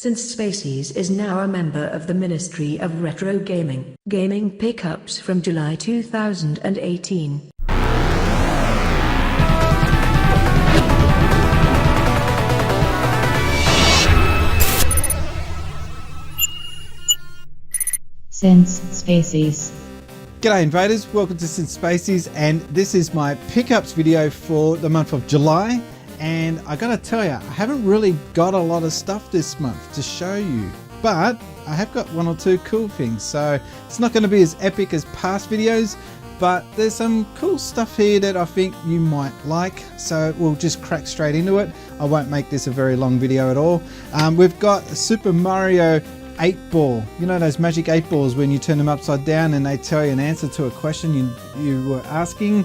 since Spacies is now a member of the Ministry of Retro Gaming. Gaming pickups from July 2018. Since Spacies. G'day invaders, welcome to Since Spacies, and this is my pickups video for the month of July. And I gotta tell you, I haven't really got a lot of stuff this month to show you, but I have got one or two cool things. So it's not going to be as epic as past videos, but there's some cool stuff here that I think you might like. So we'll just crack straight into it. I won't make this a very long video at all. We've got Super Mario 8-ball. You know those magic 8 balls when you turn them upside down and they tell you an answer to a question you were asking.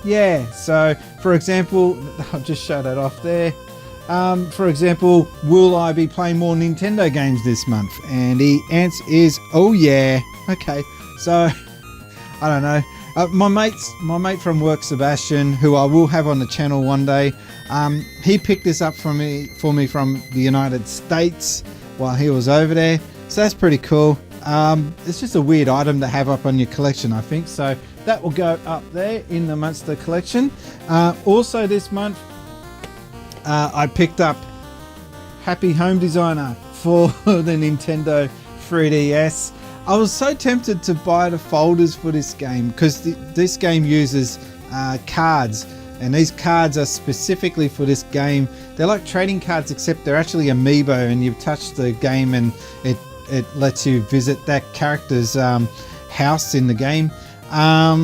Yeah, so for example, I'll just show that off there. For example, will I be playing more Nintendo games this month? And the answer is, oh yeah. Okay, so I don't know. My mate from work, Sebastian, who I will have on the channel one day, he picked this up for me from the United States while he was over there. So that's pretty cool. It's just a weird item to have up on your collection, I think. So that will go up there in the Monster collection. Also this month, I picked up Happy Home Designer for the Nintendo 3DS. I was so tempted to buy the folders for this game because this game uses cards, and these cards are specifically for this game. They're like trading cards, except they're actually amiibo, and you touch the game and it lets you visit that character's house in the game. I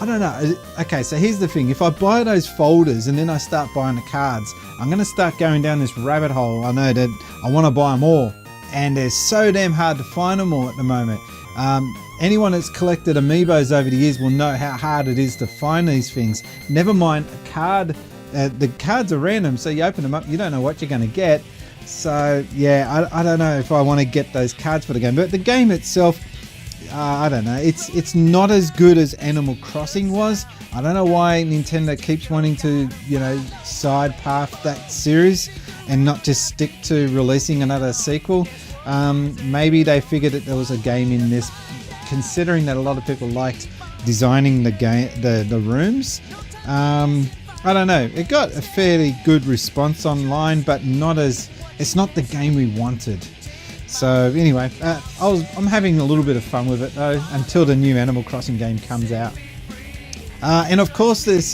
don't know. Okay, so here's the thing. If I buy those folders and then I start buying the cards, I'm going to start going down this rabbit hole. I know that I want to buy them all, and they're so damn hard to find them all at the moment. Anyone that's collected amiibos over the years will know how hard it is to find these things. Never mind a card. The cards are random, so you open them up, you don't know what you're going to get. So yeah, I don't know if I want to get those cards for the game. But the game itself, I don't know. It's not as good as Animal Crossing was. I don't know why Nintendo keeps wanting to, you know, side path that series and not just stick to releasing another sequel. Maybe they figured that there was a game in this, considering that a lot of people liked designing the game, the rooms. I don't know. It got a fairly good response online, but it's not the game we wanted. So anyway, I'm having a little bit of fun with it though, until the new Animal Crossing game comes out. And of course there's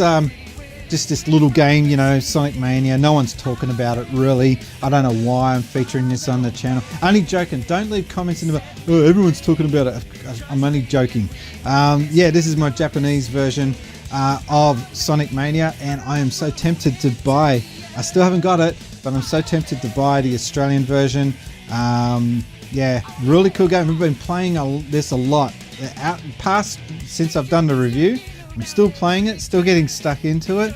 just this little game, you know, Sonic Mania. No one's talking about it really. I don't know why I'm featuring this on the channel. Only joking. Don't leave comments in the, oh, everyone's talking about it. I'm only joking. Yeah, this is my Japanese version of Sonic Mania, and I am so tempted to buy. I still haven't got it, but I'm so tempted to buy the Australian version. Yeah, really cool game. I've been playing this a lot. Since I've done the review, I'm still playing it, still getting stuck into it.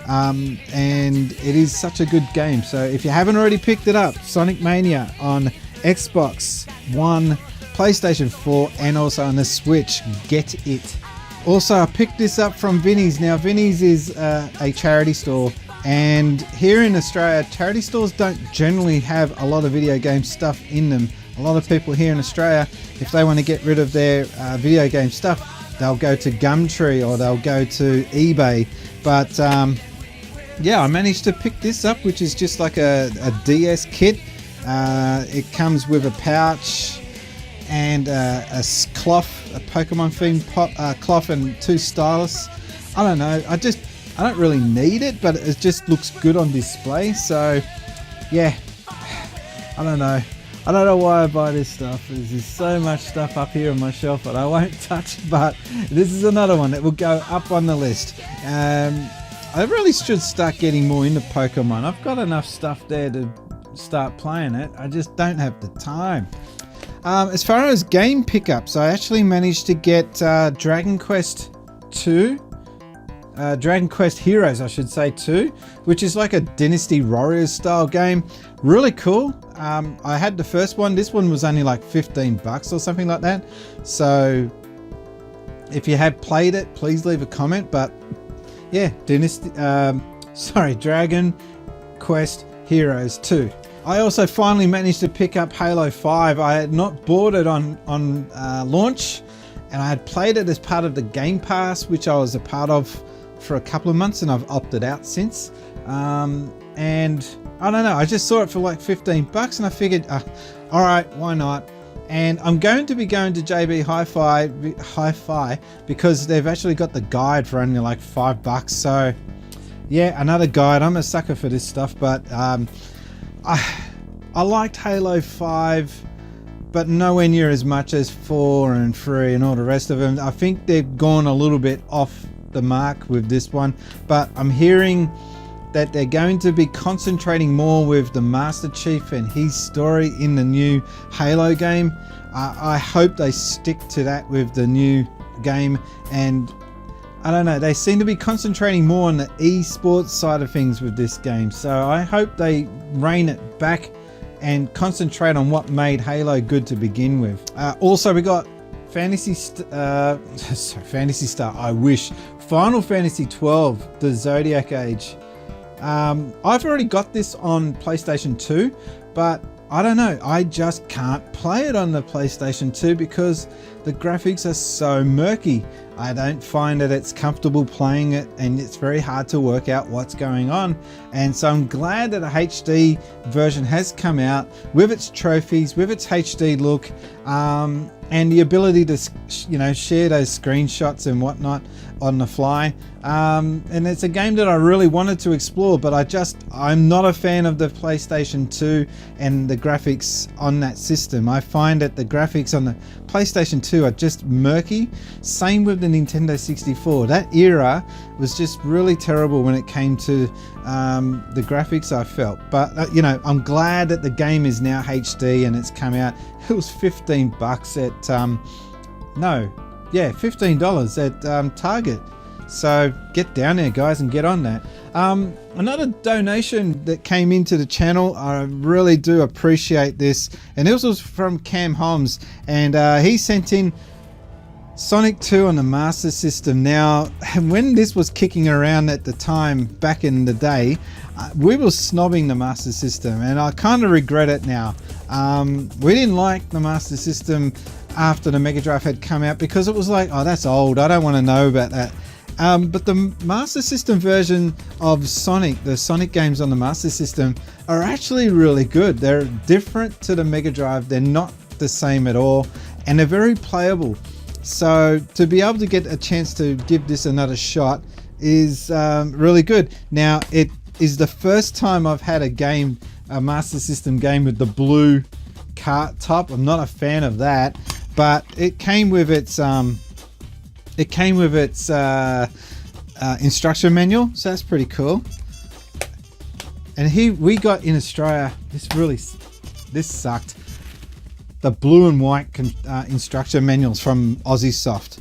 And it is such a good game. So if you haven't already picked it up, Sonic Mania on Xbox One, PlayStation 4, and also on the Switch, get it. Also, I picked this up from Vinnie's. Now, Vinnie's is a charity store, and here in Australia, charity stores don't generally have a lot of video game stuff in them. A lot of people here in Australia, if they want to get rid of their video game stuff, they'll go to Gumtree or they'll go to eBay. But yeah, I managed to pick this up, which is just like a DS kit. It comes with a pouch and a cloth, a Pokemon themed cloth, and 2 stylus. I don't know, I don't really need it, but it just looks good on display. So yeah, I don't know why I buy this stuff. There's so much stuff up here on my shelf that I won't touch, but this is another one that will go up on the list. I really should start getting more into Pokemon. I've got enough stuff there to start playing it. I just don't have the time. As far as game pickups, I actually managed to get Dragon Quest 2. Dragon Quest Heroes, I should say, 2, which is like a Dynasty Warriors style game. Really cool. I had the first one. This one was only like $15 or something like that. So if you have played it, please leave a comment. But yeah, Dragon Quest Heroes 2. I also finally managed to pick up Halo 5. I had not bought it on launch, and I had played it as part of the Game Pass, which I was a part of for a couple of months, and I've opted out since. And I don't know, I just saw it for like $15 and I figured, all right, why not? And I'm going to be going to JB Hi-Fi because they've actually got the guide for only like $5. So yeah, another guide. I'm a sucker for this stuff, but I liked Halo 5, but nowhere near as much as 4 and 3 and all the rest of them. I think they've gone a little bit off the mark with this one, but I'm hearing that they're going to be concentrating more with the Master Chief and his story in the new Halo game. I hope they stick to that with the new game, and I don't know, they seem to be concentrating more on the esports side of things with this game, so I hope they rein it back and concentrate on what made Halo good to begin with. Also, we got Phantasy Star, I wish, Final Fantasy 12, the Zodiac Age. I've already got this on PlayStation 2, but I don't know, I just can't play it on the PlayStation 2 because the graphics are so murky. I don't find that it's comfortable playing it, and it's very hard to work out what's going on. And so I'm glad that a HD version has come out with its trophies, with its HD look, and the ability to, you know, share those screenshots and whatnot on the fly. And it's a game that I really wanted to explore, but I'm not a fan of the PlayStation 2 and the graphics on that system. I find that the graphics on the PlayStation 2 are just murky. Same with the Nintendo 64. That era was just really terrible when it came to the graphics, I felt. But you know, I'm glad that the game is now HD and it's come out. It was $15 at $15 at Target. So get down there, guys, and get on that. Another donation that came into the channel, I really do appreciate this, and this was from Cam Holmes, and he sent in Sonic 2 on the Master System. Now, when this was kicking around at the time, back in the day, we were snobbing the Master System, and I kind of regret it now. We didn't like the Master System after the Mega Drive had come out because it was like, oh, that's old, I don't want to know about that. But the Master System version of Sonic, the Sonic games on the Master System, are actually really good. They're different to the Mega Drive, they're not the same at all, and they're very playable. So to be able to get a chance to give this another shot is really good. Now, it is the first time I've had a Master System game with the blue cart top. I'm not a fan of that, but it came with its instruction manual, so that's pretty cool. And here we got in Australia, this sucked, the blue and white instruction manuals from Aussie Soft.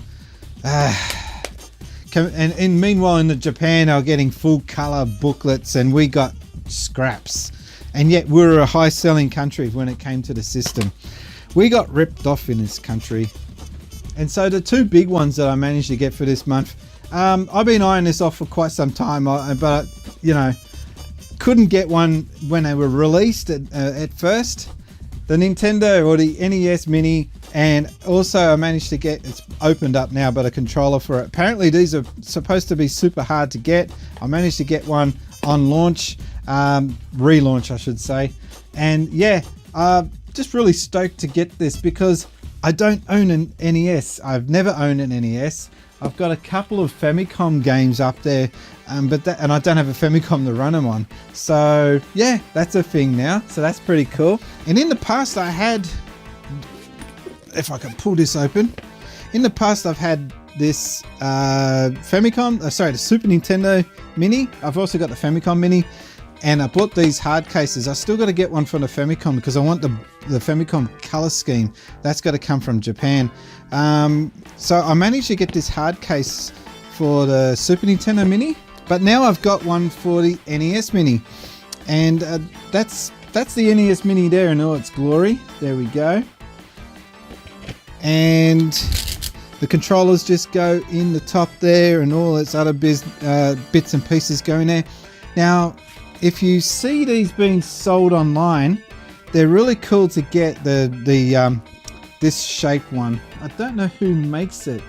And meanwhile in Japan, they were getting full color booklets, and we got scraps. And yet we were a high selling country when it came to the system. We got ripped off in this country. And so the two big ones that I managed to get for this month, I've been eyeing this off for quite some time, but you know, couldn't get one when they were released at first. The Nintendo, or the NES Mini, and also I managed to get, it's opened up now, but a controller for it. Apparently these are supposed to be super hard to get. I managed to get one on launch, relaunch I should say. And yeah, just really stoked to get this because I don't own an NES. I've never owned an NES. I've got a couple of Famicom games up there, and I don't have a Famicom to run them on. So yeah, that's a thing now. So that's pretty cool. And in the past I had, if I can pull this open, in the past I've had this the Super Nintendo Mini. I've also got the Famicom Mini, and I bought these hard cases. I still got to get one from the Famicom because I want the Famicom color scheme. That's got to come from Japan. So I managed to get this hard case for the Super Nintendo Mini, but now I've got one for the NES Mini, and that's the NES Mini there in all its glory. There we go. And the controllers just go in the top there, and all its other bits and pieces go in there. Now, if you see these being sold online, they're really cool to get this shaped one. I don't know who makes it.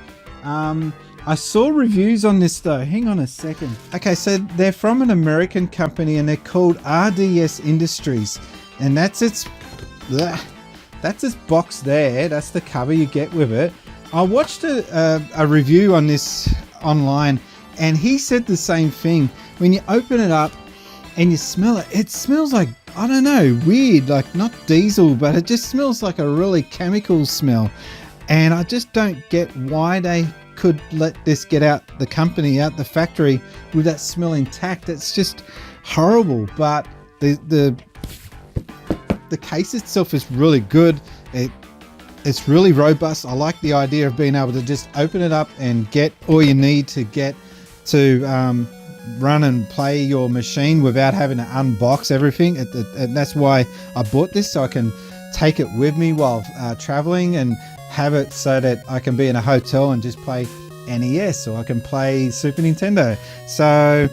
I saw reviews on this though. Hang on a second. Okay, so they're from an American company and they're called RDS Industries, and that's its box there. That's the cover you get with it. I watched a review on this online, and he said the same thing. When you open it up and you smell it, it smells like, I don't know, weird, like not diesel, but it just smells like a really chemical smell. And I just don't get why they could let this get out the company, out the factory with that smell intact. It's just horrible. But the case itself is really good. It's really robust. I like the idea of being able to just open it up and get all you need to get to run and play your machine without having to unbox everything. And that's why I bought this, so I can take it with me while traveling and have it so that I can be in a hotel and just play NES, or I can play Super Nintendo. So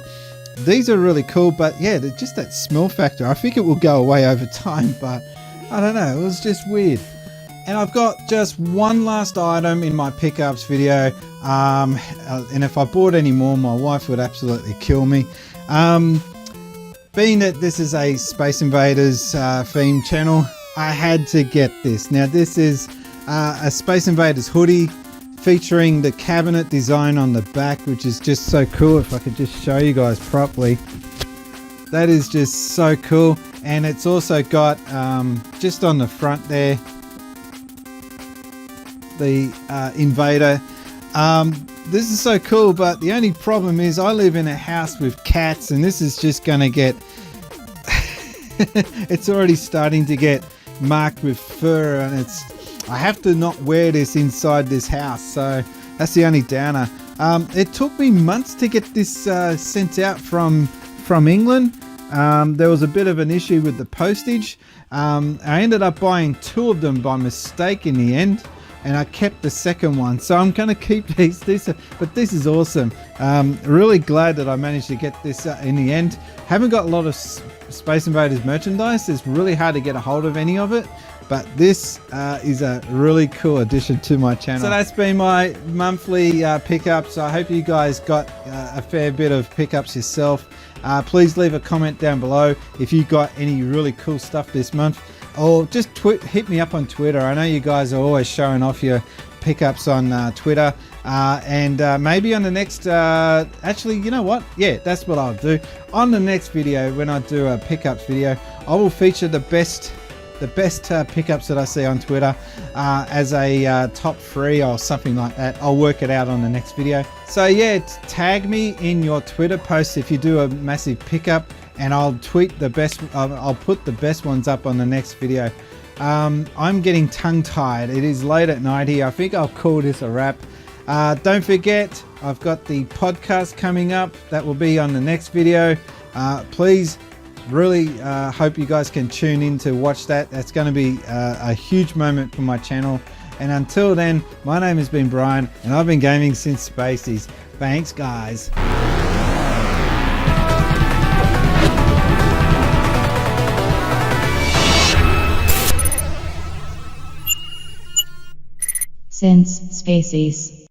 these are really cool, but yeah, just that smell factor, I think it will go away over time, but I don't know, it was just weird. And I've got just one last item in my pickups video, and if I bought any more, my wife would absolutely kill me. Being that this is a Space Invaders themed channel, I had to get this. Now this is a Space Invaders hoodie featuring the cabinet design on the back, which is just so cool. If I could just show you guys properly, that is just so cool. And it's also got just on the front there, the Invader. This is so cool, but the only problem is I live in a house with cats, and this is just gonna get it's already starting to get marked with fur, and I have to not wear this inside this house, so that's the only downer. It took me months to get this sent out from England. There was a bit of an issue with the postage. I ended up buying 2 of them by mistake in the end, and I kept the second one, so I'm going to keep these. But this is awesome. Really glad that I managed to get this in the end. Haven't got a lot of Space Invaders merchandise. It's really hard to get a hold of any of it, but this is a really cool addition to my channel. So that's been my monthly pickups. I hope you guys got a fair bit of pickups yourself. Please leave a comment down below if you got any really cool stuff this month, or just hit me up on Twitter. I know you guys are always showing off your pickups on Twitter, and maybe on the next actually, you know what, yeah, that's what I'll do. On the next video, when I do a pickups video, I will feature the best pickups that I see on Twitter as a top 3 or something like that. I'll work it out on the next video. So yeah, tag me in your Twitter posts if you do a massive pickup, and I'll tweet the best. I'll put the best ones up on the next video. I'm getting tongue-tied. It is late at night here. I think I'll call this a wrap. Don't forget, I've got the podcast coming up. That will be on the next video. Please, really hope you guys can tune in to watch that. That's going to be a huge moment for my channel. And until then, my name has been Brian, and I've been gaming since Spaceys. Thanks, guys. Since Spaceys.